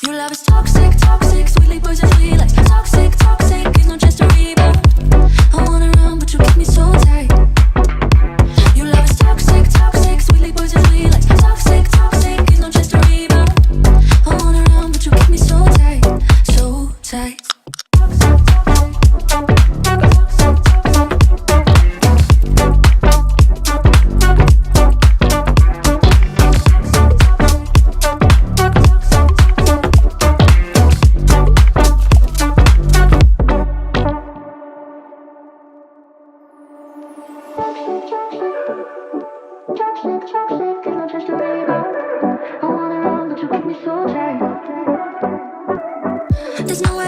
Your love is toxic, toxic, sweetly poisonally like toxic, toxic. It's not just a rebound. I wanna run, but you keep me so tight. Your love is toxic, toxic, sweetly poisonally like toxic, toxic. It's not just a rebound. I wanna run, but you keep me so tight, so tight. There's no way